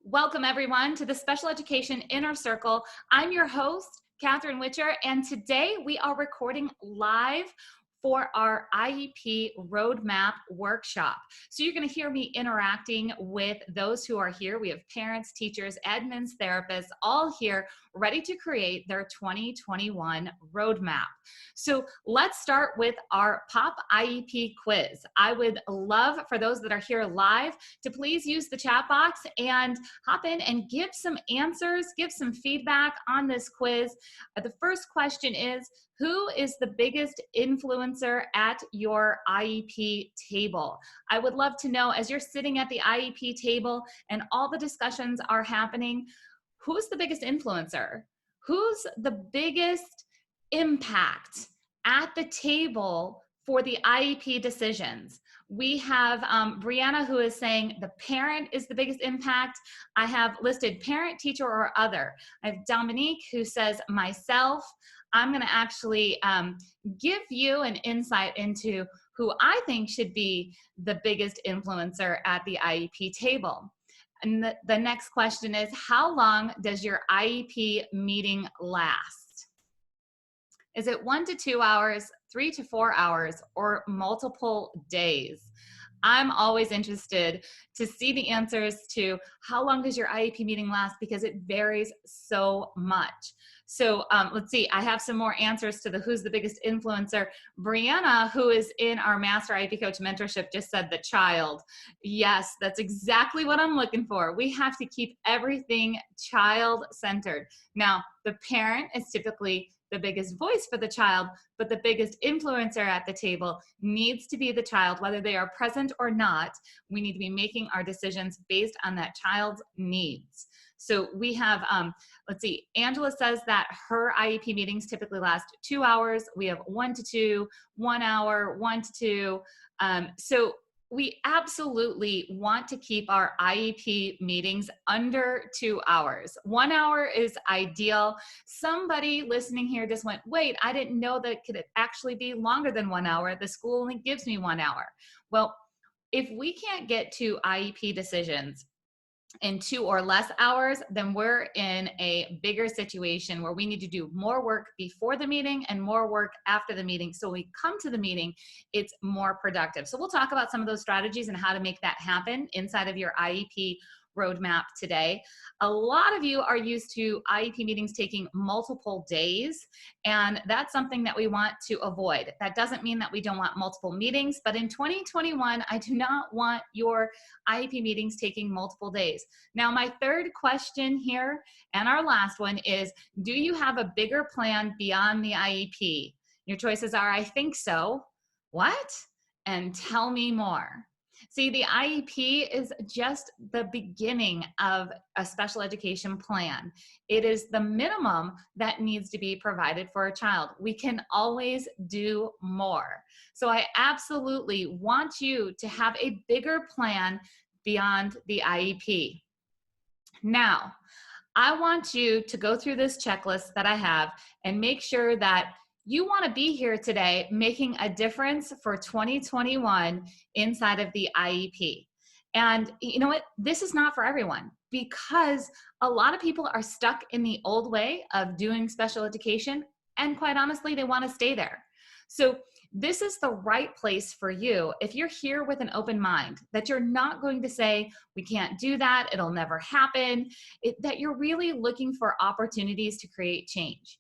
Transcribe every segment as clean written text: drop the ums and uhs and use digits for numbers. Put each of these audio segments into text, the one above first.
Welcome everyone to the Special Education Inner Circle. I'm your host, Catherine Witcher, and today we are recording live for our IEP Roadmap workshop. So you're going to hear me interacting with those who are here. We have parents, teachers, admins, therapists, all here ready to create their 2021 roadmap. So let's start with our POP IEP quiz. I would love for those that are here live to please use the chat box and hop in and give some answers, give some feedback on this quiz. The first question is, who is the biggest influencer at your IEP table? I would love to know, as you're sitting at the IEP table and all the discussions are happening, who's the biggest influencer? Who's the biggest impact at the table for the IEP decisions? We have Brianna who is saying the parent is the biggest impact. I have listed parent, teacher, or other. I have Dominique who says myself. I'm going to actually give you an insight into who I think should be the biggest influencer at the IEP table. And the next question is, how long does your IEP meeting last? Is it 1 to 2 hours, 3 to 4 hours, or multiple days? I'm always interested to see the answers to how long does your IEP meeting last, because it varies so much. So let's see, I have some more answers to the who's the biggest influencer. Brianna, who is in our Master IEP Coach Mentorship, just said the child. Yes, that's exactly what I'm looking for. We have to keep everything child-centered. Now, the parent is typically the biggest voice for the child, but the biggest influencer at the table needs to be the child, whether they are present or not. We need to be making our decisions based on that child's needs. So we have, let's see, Angela says that her IEP meetings typically last 2 hours. We have 1 to 2, 1 hour, 1 to 2. So we absolutely want to keep our IEP meetings under 2 hours. 1 hour is ideal. Somebody listening here just went, wait, I didn't know that it could actually be longer than 1 hour. The school only gives me 1 hour. Well, if we can't get to IEP decisions in 2 or less hours, then we're in a bigger situation where we need to do more work before the meeting and more work after the meeting. So when we come to the meeting, it's more productive. So we'll talk about some of those strategies and how to make that happen inside of your IEP roadmap today. A lot of you are used to IEP meetings taking multiple days, and that's something that we want to avoid. That doesn't mean that we don't want multiple meetings, but in 2021, I do not want your IEP meetings taking multiple days. Now, my third question here, and our last one, is, do you have a bigger plan beyond the IEP? Your choices are, I think so, what, and tell me more. See, the IEP is just the beginning of a special education plan. It is the minimum that needs to be provided for a child. We can always do more. So I absolutely want you to have a bigger plan beyond the IEP. Now, I want you to go through this checklist that I have and make sure that you want to be here today making a difference for 2021 inside of the IEP. And you know what? This is not for everyone, because a lot of people are stuck in the old way of doing special education, and quite honestly, they want to stay there. So this is the right place for you if you're here with an open mind, that you're not going to say, we can't do that, it'll never happen, that you're really looking for opportunities to create change.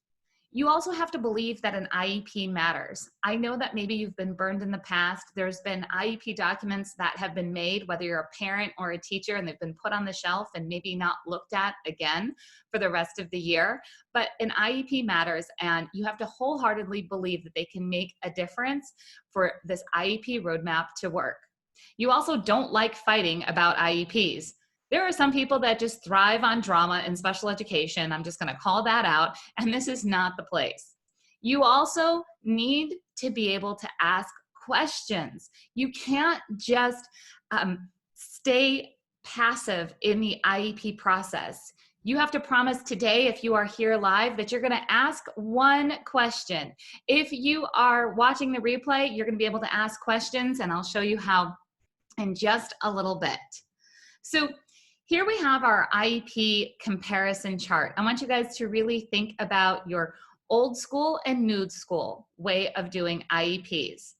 You also have to believe that an IEP matters. I know that maybe you've been burned in the past. There's been IEP documents that have been made, whether you're a parent or a teacher, and they've been put on the shelf and maybe not looked at again for the rest of the year. But an IEP matters, and you have to wholeheartedly believe that they can make a difference for this IEP roadmap to work. You also don't like fighting about IEPs. There are some people that just thrive on drama in special education. I'm just going to call that out, and this is not the place. You also need to be able to ask questions. You can't just stay passive in the IEP process. You have to promise today, if you are here live, that you're going to ask one question. If you are watching the replay, you're going to be able to ask questions, and I'll show you how in just a little bit. So Here we have our IEP comparison chart. I want you guys to really think about your old school and new school way of doing IEPs.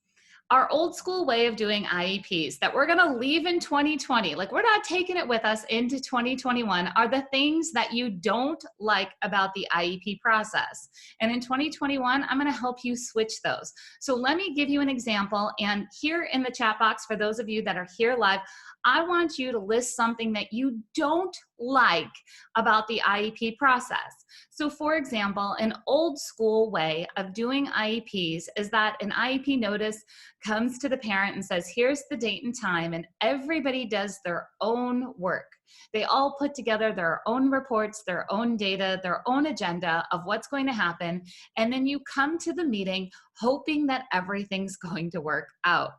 Our old school way of doing IEPs that we're gonna leave in 2020, like we're not taking it with us into 2021, are the things that you don't like about the IEP process. And in 2021, I'm gonna help you switch those. So let me give you an example. And here in the chat box, for those of you that are here live, I want you to list something that you don't like about the IEP process. So for example, an old school way of doing IEPs is that an IEP notice comes to the parent and says, here's the date and time, and everybody does their own work. They all put together their own reports, their own data, their own agenda of what's going to happen, and then you come to the meeting hoping that everything's going to work out.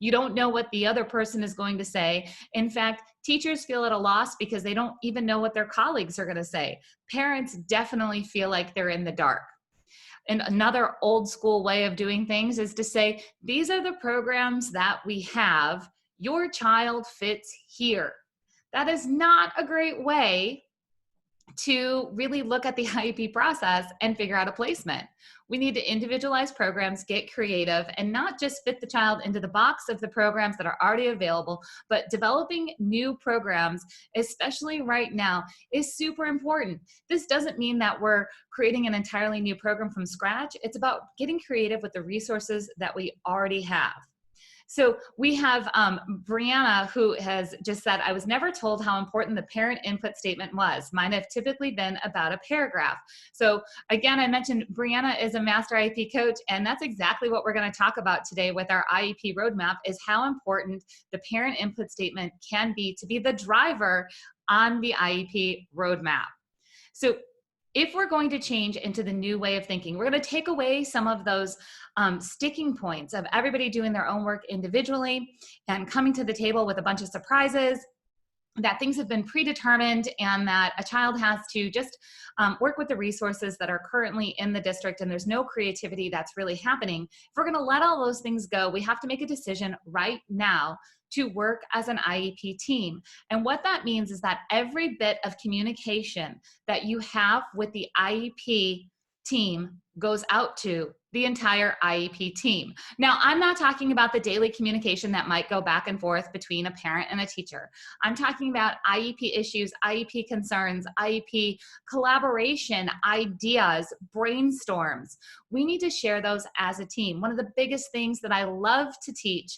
You don't know what the other person is going to say. In fact, teachers feel at a loss because they don't even know what their colleagues are going to say. Parents definitely feel like they're in the dark. And another old school way of doing things is to say, these are the programs that we have. Your child fits here. That is not a great way to really look at the IEP process and figure out a placement. We need to individualize programs, get creative, and not just fit the child into the box of the programs that are already available, but developing new programs, especially right now, is super important. This doesn't mean that we're creating an entirely new program from scratch. It's about getting creative with the resources that we already have. So we have Brianna, who has just said, I was never told how important the parent input statement was. Mine have typically been about a paragraph. So again, I mentioned Brianna is a master IEP coach, and that's exactly what we're going to talk about today with our IEP roadmap, is how important the parent input statement can be to be the driver on the IEP roadmap. So if we're going to change into the new way of thinking, we're going to take away some of those sticking points of everybody doing their own work individually and coming to the table with a bunch of surprises, that things have been predetermined and that a child has to just work with the resources that are currently in the district, and there's no creativity that's really happening. If we're going to let all those things go, we have to make a decision right now to work as an IEP team. And what that means is that every bit of communication that you have with the IEP team goes out to the entire IEP team. Now, I'm not talking about the daily communication that might go back and forth between a parent and a teacher. I'm talking about IEP issues, IEP concerns, IEP collaboration, ideas, brainstorms. We need to share those as a team. One of the biggest things that I love to teach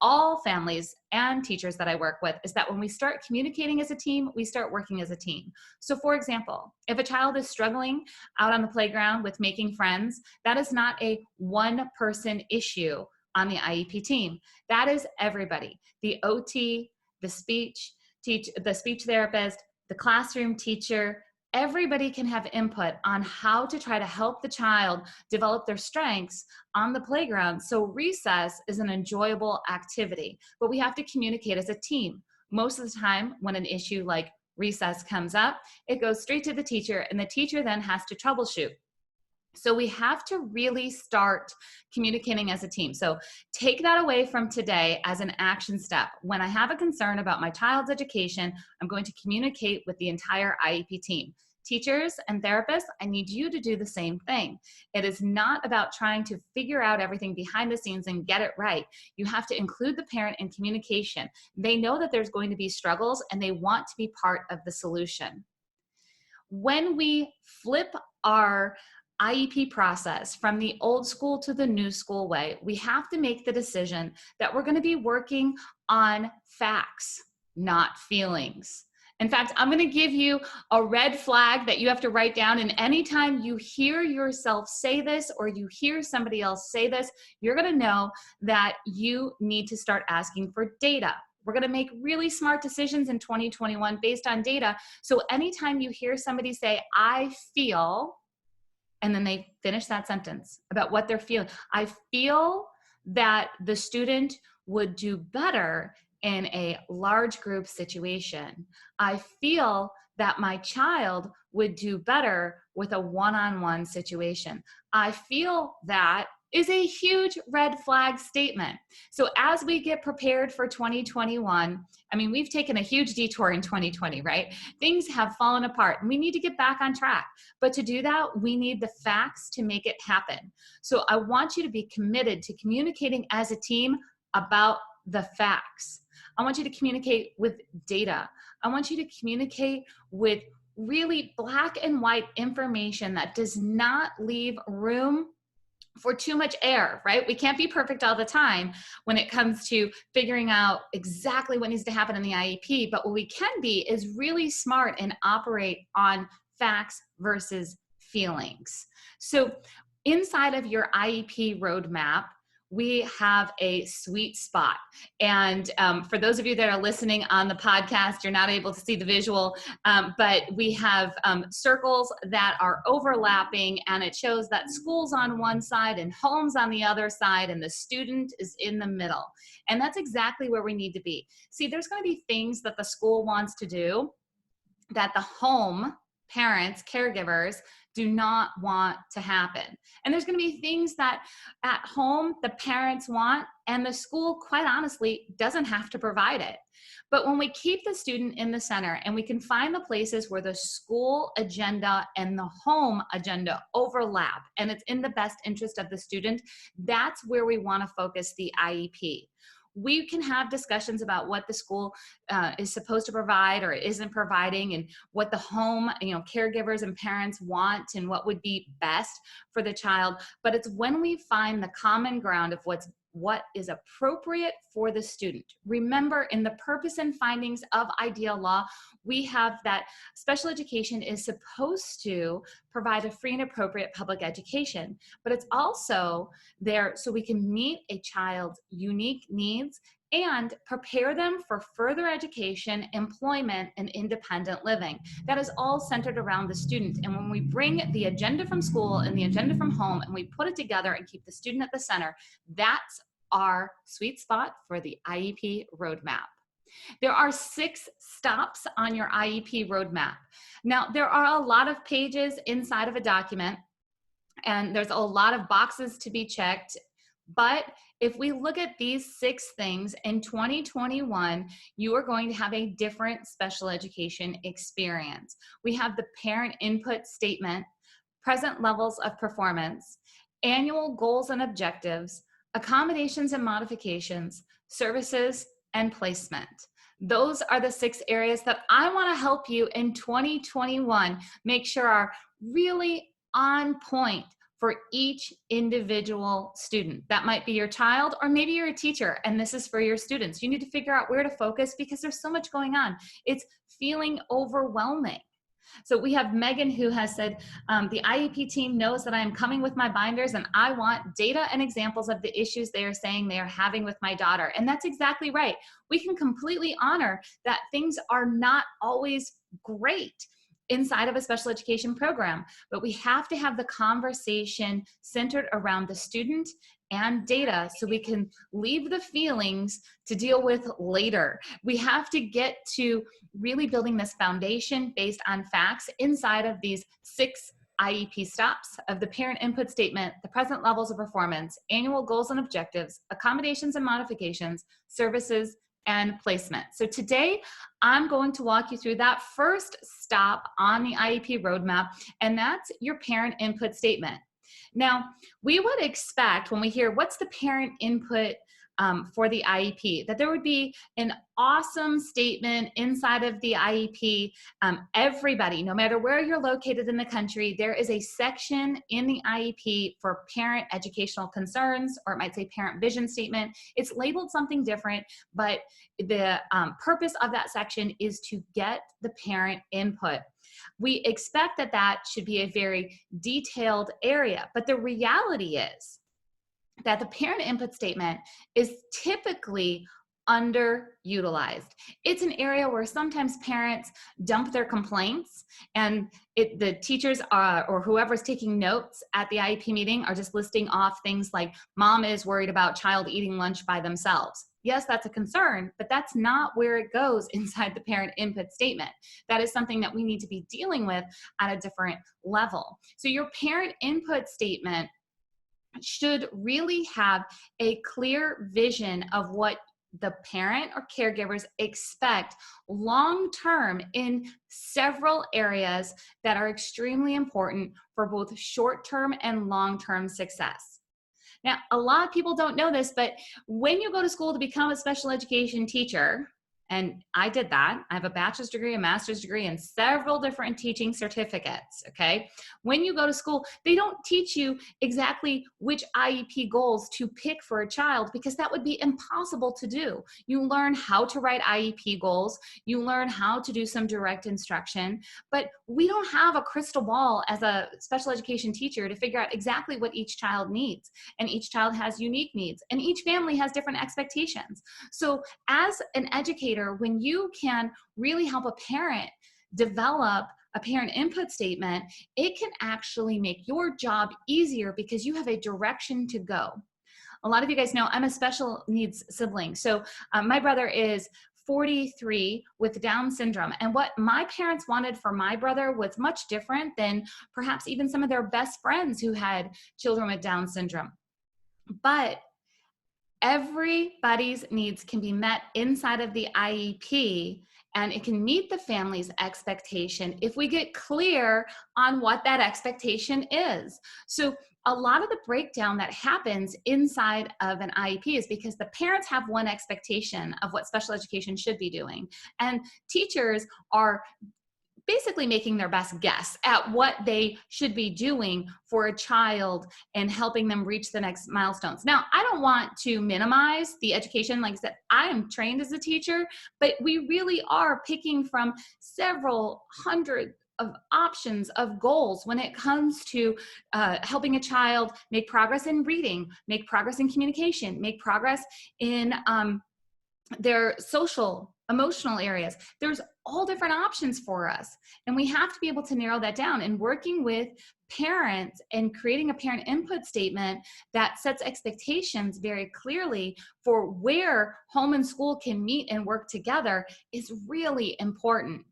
all families and teachers that I work with is that when we start communicating as a team, we start working as a team. So for example, if a child is struggling out on the playground with making friends, that is not a one-person issue on the IEP team. That is everybody. The OT, the speech therapist, the classroom teacher, everybody can have input on how to try to help the child develop their strengths on the playground so recess is an enjoyable activity. But we have to communicate as a team. Most of the time when an issue like recess comes up, it goes straight to the teacher, and the teacher then has to troubleshoot. So we have to really start communicating as a team. So take that away from today as an action step. When I have a concern about my child's education, I'm going to communicate with the entire IEP team. Teachers and therapists, I need you to do the same thing. It is not about trying to figure out everything behind the scenes and get it right. You have to include the parent in communication. They know that there's going to be struggles and they want to be part of the solution. When we flip our IEP process from the old school to the new school way, we have to make the decision that we're going to be working on facts, not feelings. In fact, I'm going to give you a red flag that you have to write down, and anytime you hear yourself say this or you hear somebody else say this, you're going to know that you need to start asking for data. We're going to make really smart decisions in 2021 based on data. So anytime you hear somebody say, I feel, and then they finish that sentence about what they're feeling. I feel that the student would do better in a large group situation. I feel that my child would do better with a one-on-one situation. I feel that, is a huge red flag statement. So as we get prepared for 2021, I mean, we've taken a huge detour in 2020, right? Things have fallen apart and we need to get back on track. But to do that, we need the facts to make it happen. So I want you to be committed to communicating as a team about the facts. I want you to communicate with data. I want you to communicate with really black and white information that does not leave room for too much air, right? We can't be perfect all the time when it comes to figuring out exactly what needs to happen in the IEP, but what we can be is really smart and operate on facts versus feelings. So inside of your IEP roadmap, we have a sweet spot. And for those of you that are listening on the podcast, you're not able to see the visual, but we have circles that are overlapping, and it shows that school's on one side and home's on the other side, and the student is in the middle. And that's exactly where we need to be. See, there's going to be things that the school wants to do that the home, parents, caregivers, do not want to happen. And there's going to be things that at home the parents want and the school, quite honestly, doesn't have to provide it. But when we keep the student in the center and we can find the places where the school agenda and the home agenda overlap and it's in the best interest of the student, that's where we want to focus the IEP. We can have discussions about what the school is supposed to provide or isn't providing, and what the home, caregivers and parents want and what would be best for the child. But it's when we find the common ground of what is appropriate for the student. Remember, in the purpose and findings of Ideal Law, we have that special education is supposed to provide a free and appropriate public education, but it's also there so we can meet a child's unique needs and prepare them for further education, employment, and independent living. That is all centered around the student. And when we bring the agenda from school and the agenda from home and we put it together and keep the student at the center, that's our sweet spot for the IEP roadmap. There are 6 stops on your IEP roadmap. Now, there are a lot of pages inside of a document, and there's a lot of boxes to be checked. But if we look at these 6 things in 2021, you are going to have a different special education experience. We have the parent input statement, present levels of performance, annual goals and objectives, accommodations and modifications, services, and placement. Those are the 6 areas that I want to help you in 2021 make sure are really on point for each individual student. That might be your child, or maybe you're a teacher and this is for your students. You need to figure out where to focus because there's so much going on. It's feeling overwhelming. So we have Megan who has said, the IEP team knows that I am coming with my binders and I want data and examples of the issues they are saying they are having with my daughter. And that's exactly right. We can completely honor that things are not always great inside of a special education program, but we have to have the conversation centered around the student and data so we can leave the feelings to deal with later. We have to get to really building this foundation based on facts inside of these 6 IEP stops of the parent input statement, the present levels of performance, annual goals and objectives, accommodations and modifications, services, and placement. So today, I'm going to walk you through that first stop on the IEP roadmap, and that's your parent input statement. Now, we would expect when we hear what's the parent input for the IEP, that there would be an awesome statement inside of the IEP. Everybody, no matter where you're located in the country, there is a section in the IEP for parent educational concerns, or it might say parent vision statement. It's labeled something different, but the purpose of that section is to get the parent input. We expect that that should be a very detailed area, but the reality is that the parent input statement is typically underutilized. It's an area where sometimes parents dump their complaints, and the teachers or whoever's taking notes at the IEP meeting are just listing off things like, mom is worried about child eating lunch by themselves. Yes, that's a concern, but that's not where it goes inside the parent input statement. That is something that we need to be dealing with at a different level. So your parent input statement should really have a clear vision of what the parent or caregivers expect long-term in several areas that are extremely important for both short-term and long-term success. Now, a lot of people don't know this, but when you go to school to become a special education teacher, and I did that. I have a bachelor's degree, a master's degree, and several different teaching certificates, okay? When you go to school, they don't teach you exactly which IEP goals to pick for a child because that would be impossible to do. You learn how to write IEP goals, you learn how to do some direct instruction, but we don't have a crystal ball as a special education teacher to figure out exactly what each child needs. And each child has unique needs, and each family has different expectations. So as an educator, when you can really help a parent develop a parent input statement, it can actually make your job easier because you have a direction to go. A lot of you guys know I'm a special needs sibling. So my brother is 43 with Down syndrome. And what my parents wanted for my brother was much different than perhaps even some of their best friends who had children with Down syndrome. But everybody's needs can be met inside of the IEP, and it can meet the family's expectation if we get clear on what that expectation is. So a lot of the breakdown that happens inside of an IEP is because the parents have one expectation of what special education should be doing, and teachers are basically making their best guess at what they should be doing for a child and helping them reach the next milestones. Now, I don't want to minimize the education. Like I said, I am trained as a teacher, but we really are picking from several hundred of options of goals when it comes to helping a child make progress in reading, make progress in communication, make progress in their social, emotional areas. There's all different options for us. And we have to be able to narrow that down. And working with parents and creating a parent input statement that sets expectations very clearly for where home and school can meet and work together is really important.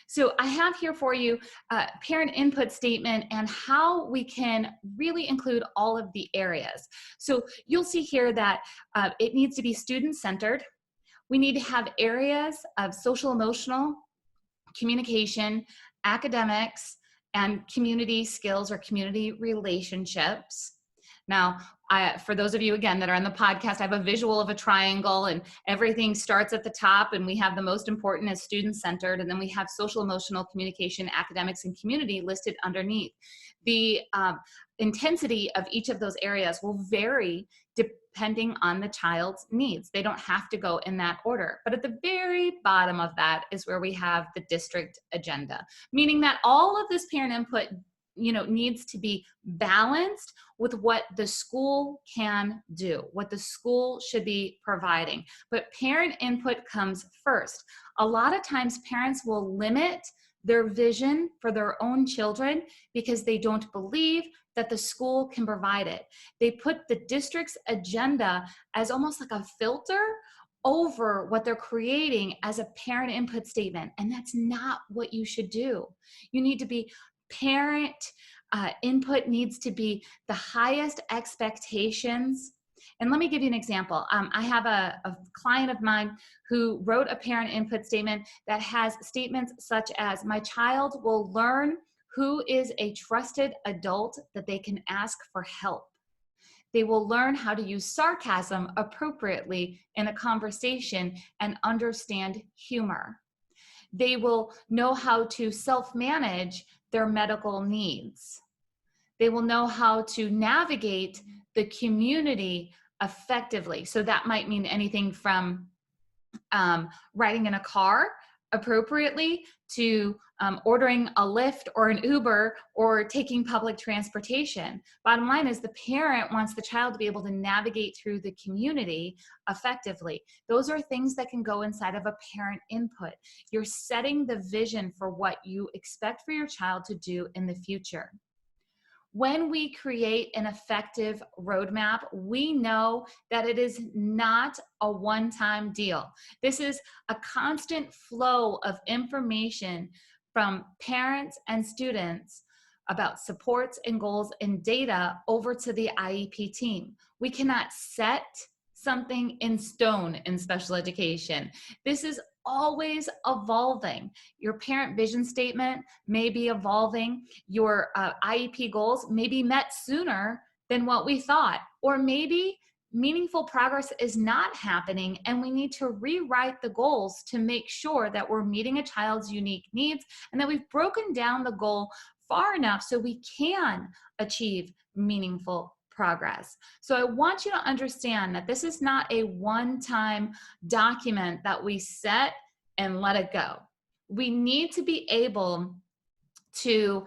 So I have here for you a parent input statement and how we can really include all of the areas. So you'll see here that it needs to be student-centered. We need to have areas of social emotional, communication, academics, and community skills or community relationships. Now, for those of you, again, that are on the podcast, I have a visual of a triangle and everything starts at the top, and we have the most important as student-centered, and then we have social, emotional, communication, academics, and community listed underneath. The intensity of each of those areas will vary depending on the child's needs. They don't have to go in that order. But at the very bottom of that is where we have the district agenda, meaning that all of this parent input needs to be balanced with what the school can do, what the school should be providing. But parent input comes first. A lot of times parents will limit their vision for their own children because they don't believe that the school can provide it. They put the district's agenda as almost like a filter over what they're creating as a parent input statement. And that's not what you should do. You need to be parent input needs to be the highest expectations. And let me give you an example. I have a client of mine who wrote a parent input statement that has statements such as, my child will learn who is a trusted adult that they can ask for help. They will learn how to use sarcasm appropriately in a conversation and understand humor. They will know how to self-manage their medical needs. They will know how to navigate the community effectively. So that might mean anything from riding in a car appropriately to ordering a Lyft or an Uber or taking public transportation. Bottom line is the parent wants the child to be able to navigate through the community effectively. Those are things that can go inside of a parent input. You're setting the vision for what you expect for your child to do in the future. When we create an effective roadmap, we know that it is not a one-time deal. This is a constant flow of information from parents and students about supports and goals and data over to the IEP team. We cannot set something in stone in special education. This is always evolving. Your parent vision statement may be evolving. Your IEP goals may be met sooner than what we thought, or maybe meaningful progress is not happening and we need to rewrite the goals to make sure that we're meeting a child's unique needs and that we've broken down the goal far enough so we can achieve meaningful progress. So I want you to understand that this is not a one-time document that we set and let it go. We need to be able to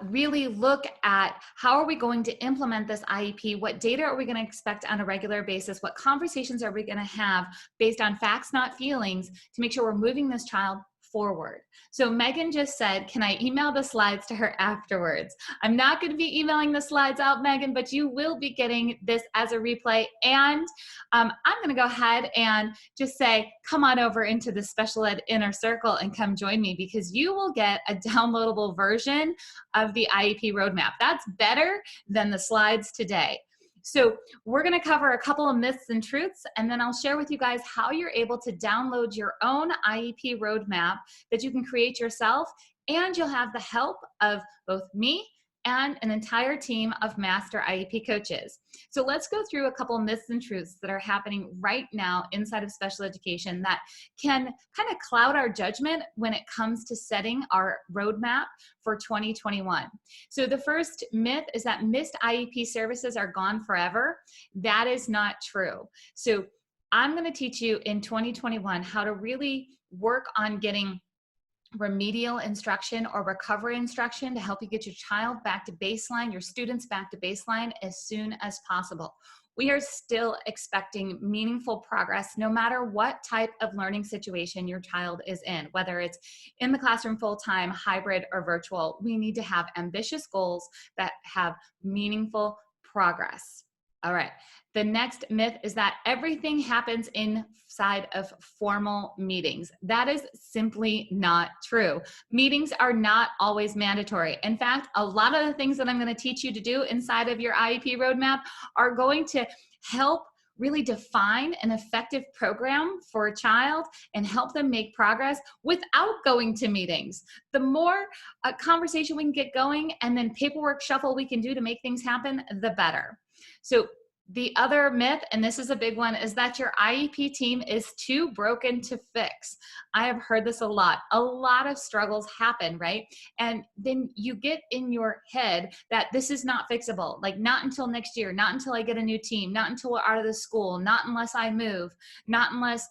really look at how are we going to implement this IEP, what data are we going to expect on a regular basis, what conversations are we going to have based on facts, not feelings, to make sure we're moving this child forward. So Megan just said, can I email the slides to her afterwards? I'm not going to be emailing the slides out, Megan, but you will be getting this as a replay. And I'm going to go ahead and just say, come on over into the Special Ed Inner Circle and come join me, because you will get a downloadable version of the IEP Roadmap. That's better than the slides today. So we're going to cover a couple of myths and truths, and then I'll share with you guys how you're able to download your own IEP roadmap that you can create yourself, and you'll have the help of both me and an entire team of master IEP coaches. So let's go through a couple of myths and truths that are happening right now inside of special education that can kind of cloud our judgment when it comes to setting our roadmap for 2021. So the first myth is that missed IEP services are gone forever. That is not true. So I'm going to teach you in 2021 how to really work on getting remedial instruction or recovery instruction to help you get your child back to baseline, your students back to baseline as soon as possible. We are still expecting meaningful progress no matter what type of learning situation your child is in, whether it's in the classroom full-time, hybrid, or virtual. We need to have ambitious goals that have meaningful progress. All right. The next myth is that everything happens inside of formal meetings. That is simply not true. Meetings are not always mandatory. In fact, a lot of the things that I'm going to teach you to do inside of your IEP roadmap are going to help really define an effective program for a child and help them make progress without going to meetings. The more conversation we can get going and then paperwork shuffle we can do to make things happen, the better. So the other myth, and this is a big one, is that your IEP team is too broken to fix. I have heard this a lot. A lot of struggles happen, right? And then you get in your head that this is not fixable, like not until next year, not until I get a new team, not until we're out of the school, not unless I move, not unless,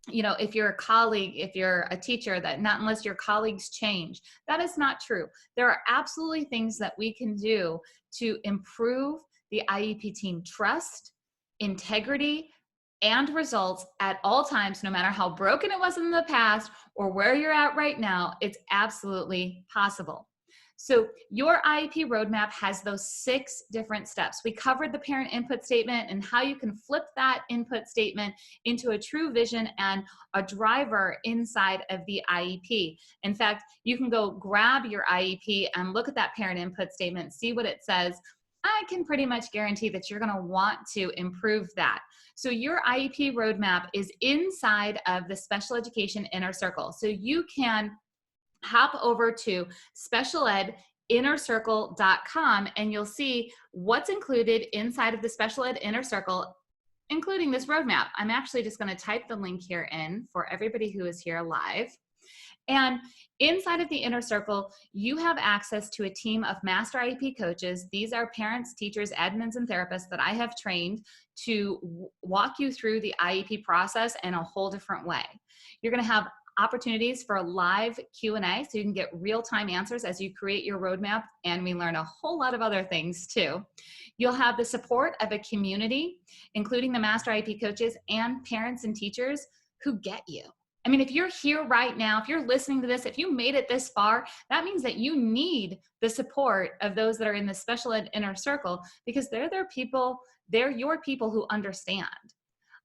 you know, if you're a colleague, if you're a teacher, that not unless your colleagues change. That is not true. There are absolutely things that we can do to improve the IEP team trust, integrity, and results at all times, no matter how broken it was in the past or where you're at right now. It's absolutely possible. So your IEP roadmap has those 6 different steps. We covered the parent input statement and how you can flip that input statement into a true vision and a driver inside of the IEP. In fact, you can go grab your IEP and look at that parent input statement, see what it says. I can pretty much guarantee that you're going to want to improve that. So your IEP roadmap is inside of the Special Education Inner Circle. So you can hop over to specialedinnercircle.com and you'll see what's included inside of the Special Ed Inner Circle, including this roadmap. I'm actually just going to type the link here in for everybody who is here live. And inside of the Inner Circle, you have access to a team of master IEP coaches. These are parents, teachers, admins, and therapists that I have trained to walk you through the IEP process in a whole different way. You're going to have opportunities for a live Q&A so you can get real-time answers as you create your roadmap, and we learn a whole lot of other things too. You'll have the support of a community, including the master IEP coaches and parents and teachers who get you. I mean, if you're here right now, if you're listening to this, if you made it this far, that means that you need the support of those that are in the Special Ed Inner Circle, because they're your people who understand.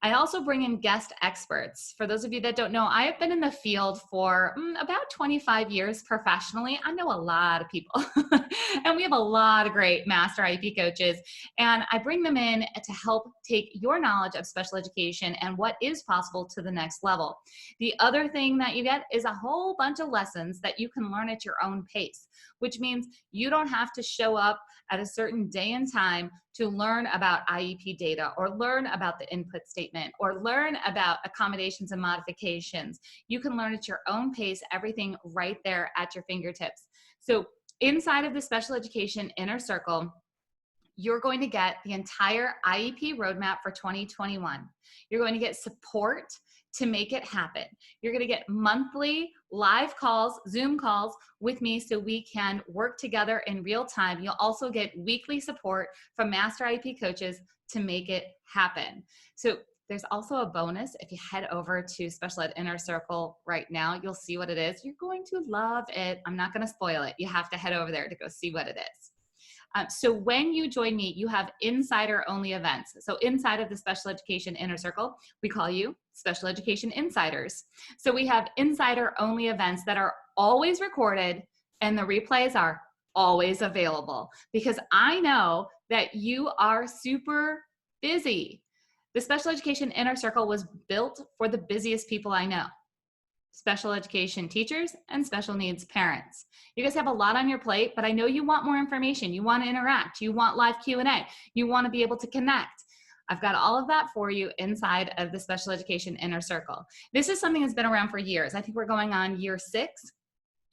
I also bring in guest experts. For those of you that don't know, I have been in the field for about 25 years professionally. I know a lot of people, and we have a lot of great master IEP coaches, and I bring them in to help take your knowledge of special education and what is possible to the next level. The other thing that you get is a whole bunch of lessons that you can learn at your own pace, which means you don't have to show up at a certain day and time to learn about IEP data or learn about the input statement or learn about accommodations and modifications. You can learn at your own pace, everything right there at your fingertips. So inside of the Special Education Inner Circle, you're going to get the entire IEP roadmap for 2021. You're going to get support to make it happen. You're going to get monthly live calls, Zoom calls with me so we can work together in real time. You'll also get weekly support from master IEP coaches to make it happen. So there's also a bonus. If you head over to Special Ed Inner Circle right now, you'll see what it is. You're going to love it. I'm not going to spoil it. You have to head over there to go see what it is. So when you join me, you have insider only events. So inside of the Special Education Inner Circle, we call you Special Education Insiders. So we have insider only events that are always recorded and the replays are always available because I know that you are super busy. The Special Education Inner Circle was built for the busiest people I know. Special education teachers and special needs parents. You guys have a lot on your plate, but I know you want more information. You want to interact. You want live Q&A. You want to be able to connect. I've got all of that for you inside of the Special Education Inner Circle. This is something that's been around for years. I think we're going on year 6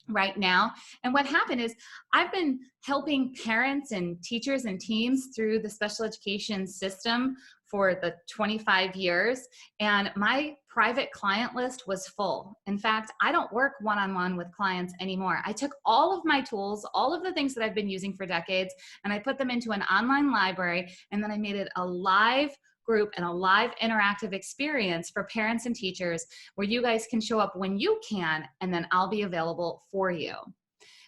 right now. And what happened is I've been helping parents and teachers and teams through the special education system for the 25 years. And my private client list was full. In fact, I don't work one-on-one with clients anymore. I took all of my tools, all of the things that I've been using for decades, and I put them into an online library, and then I made it a live group and a live interactive experience for parents and teachers where you guys can show up when you can, and then I'll be available for you.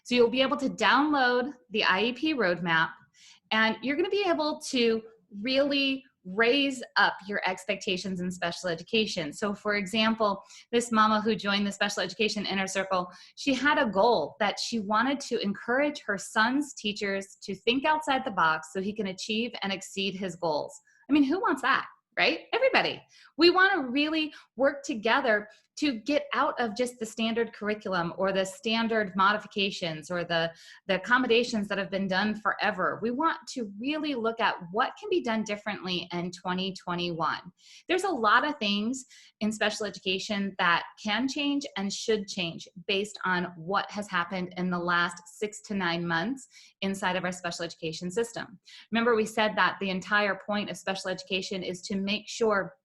So you'll be able to download the IEP roadmap, and you're going to be able to really raise up your expectations in special education. So for example, this mama who joined the Special Education Inner Circle, she had a goal that she wanted to encourage her son's teachers to think outside the box so he can achieve and exceed his goals. I mean, who wants that, right? Everybody. We want to really work together to get out of just the standard curriculum or the standard modifications or the accommodations that have been done forever. We want to really look at what can be done differently in 2021. There's a lot of things in special education that can change and should change based on what has happened in the last 6 to 9 months inside of our special education system. Remember, we said that the entire point of special education is to make sure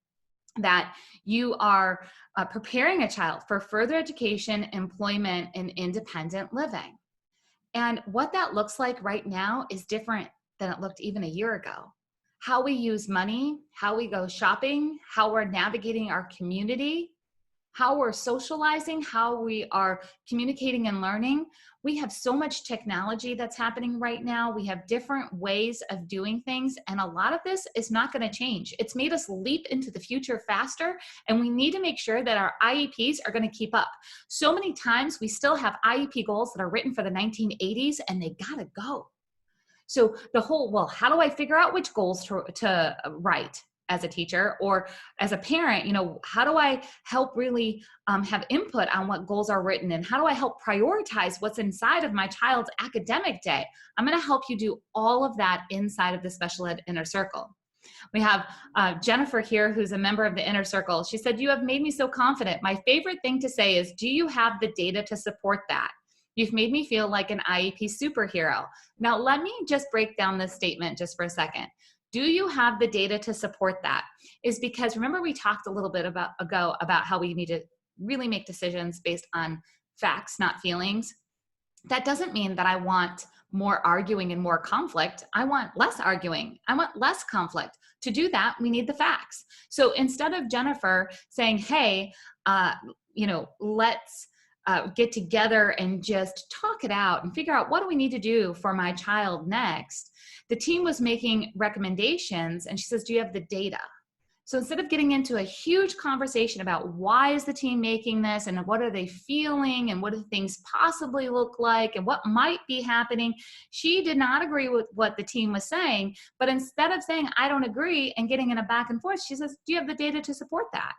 that you are preparing a child for further education, employment, and independent living. And what that looks like right now is different than it looked even a year ago. How we use money, how we go shopping, how we're navigating our community, how we're socializing, how we are communicating and learning. We have so much technology that's happening right now. We have different ways of doing things, and a lot of this is not going to change. It's made us leap into the future faster, and we need to make sure that our IEPs are going to keep up. So many times we still have IEP goals that are written for the 1980s, and they got to go. So the whole, well, how do I figure out which goals to write as a teacher or as a parent? You know, how do I help really have input on what goals are written, and how do I help prioritize what's inside of my child's academic day? I'm going to help you do all of that inside of the Special Ed Inner Circle. We have Jennifer here, who's a member of the Inner Circle. She said, "You have made me so confident. My favorite thing to say is, do you have the data to support that? You've made me feel like an IEP superhero." Now, let me just break down this statement just for a second. Do you have the data to support that? Is because, remember, we talked a little bit ago about how we need to really make decisions based on facts, not feelings. That doesn't mean that I want more arguing and more conflict. I want less arguing. I want less conflict. To do that, we need the facts. So instead of Jennifer saying, hey, let's get together and just talk it out and figure out what do we need to do for my child next, the team was making recommendations, and she says, do you have the data? So instead of getting into a huge conversation about why is the team making this and what are they feeling and what do things possibly look like and what might be happening, she did not agree with what the team was saying. But instead of saying, I don't agree, and getting in a back and forth, she says, do you have the data to support that?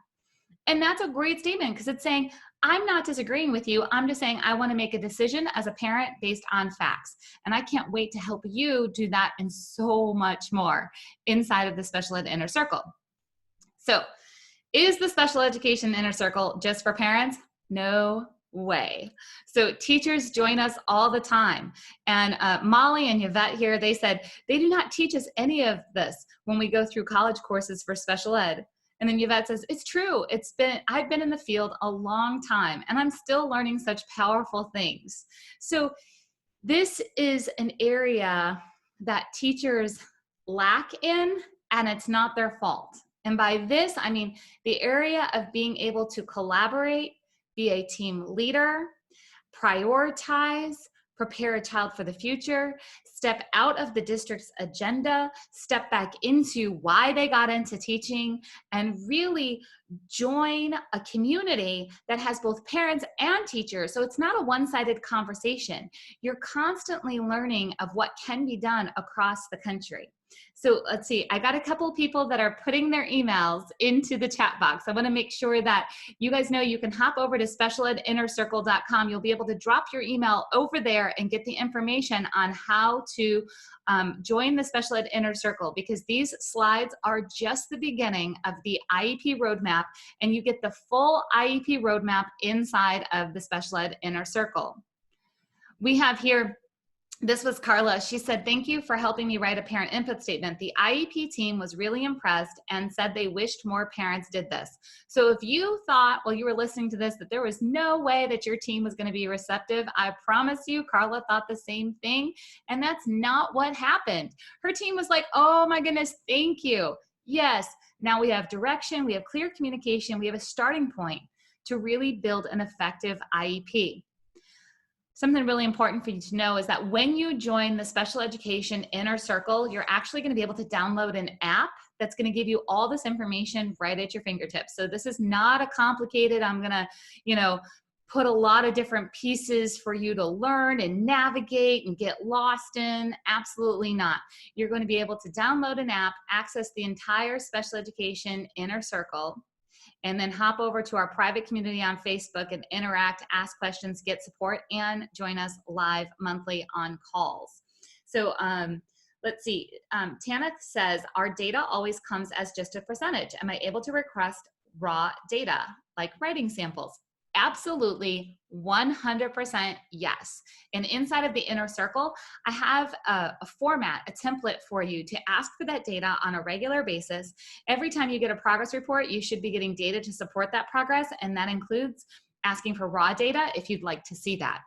And that's a great statement because it's saying, I'm not disagreeing with you. I'm just saying I want to make a decision as a parent based on facts. And I can't wait to help you do that and so much more inside of the special ed inner circle. So, is the special education inner circle just for parents? No way. So teachers join us all the time. And Molly and Yvette here, they said they do not teach us any of this when we go through college courses for special ed. And then Yvette says, it's true. I've been in the field a long time and I'm still learning such powerful things. So this is an area that teachers lack in, and it's not their fault. And by this, I mean the area of being able to collaborate, be a team leader, prioritize, prepare a child for the future, step out of the district's agenda, step back into why they got into teaching, and really join a community that has both parents and teachers. So it's not a one-sided conversation. You're constantly learning of what can be done across the country. So let's see, I got a couple of people that are putting their emails into the chat box. I want to make sure that you guys know you can hop over to specialedinnercircle.com. You'll be able to drop your email over there and get the information on how to join the special ed inner circle, because these slides are just the beginning of the IEP roadmap, and you get the full IEP roadmap inside of the special ed inner circle. We have here, this was Carla. She said, thank you for helping me write a parent input statement. The IEP team was really impressed and said they wished more parents did this. So if you thought while you were listening to this that there was no way that your team was going to be receptive, I promise you, Carla thought the same thing. And that's not what happened. Her team was like, oh my goodness, thank you. Yes, now we have direction, we have clear communication, we have a starting point to really build an effective IEP. Something really important for you to know is that when you join the special education inner circle, you're actually going to be able to download an app that's going to give you all this information right at your fingertips. So this is not a complicated, I'm going to, put a lot of different pieces for you to learn and navigate and get lost in. Absolutely not. You're going to be able to download an app, access the entire special education inner circle, and then hop over to our private community on Facebook and interact, ask questions, get support, and join us live monthly on calls. So let's see. Tanith says, our data always comes as just a percentage. Am I able to request raw data, like writing samples? Absolutely, 100% yes. And inside of the inner circle, I have a format, a template for you to ask for that data on a regular basis. Every time you get a progress report, you should be getting data to support that progress, and that includes asking for raw data if you'd like to see that.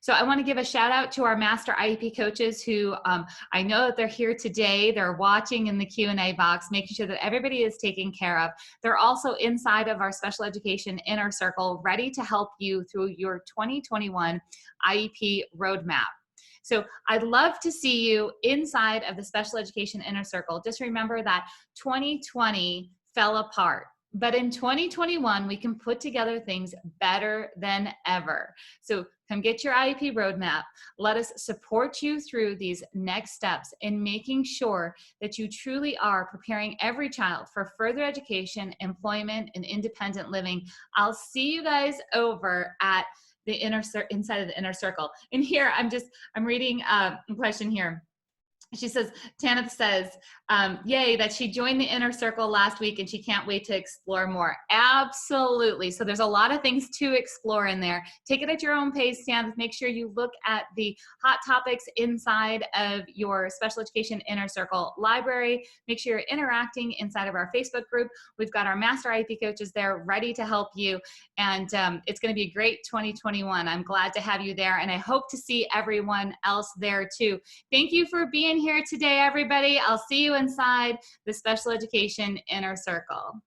So I want to give a shout out to our master IEP coaches who I know that they're here today. They're watching in the Q&A box, making sure that everybody is taken care of. They're also inside of our special education inner circle, ready to help you through your 2021 IEP roadmap. So I'd love to see you inside of the special education inner circle. Just remember that 2020 fell apart. But in 2021, we can put together things better than ever. So come get your IEP roadmap. Let us support you through these next steps in making sure that you truly are preparing every child for further education, employment, and independent living. I'll see you guys over at the inside of the inner circle. And here, I'm reading a question here. She says, Tanith says, yay, that she joined the inner circle last week and she can't wait to explore more. Absolutely. So there's a lot of things to explore in there. Take it at your own pace, Tanith. Make sure you look at the hot topics inside of your special education inner circle library. Make sure you're interacting inside of our Facebook group. We've got our master IEP coaches there ready to help you. And it's going to be a great 2021. I'm glad to have you there. And I hope to see everyone else there too. Thank you for being here today, everybody. I'll see you inside the special education inner circle.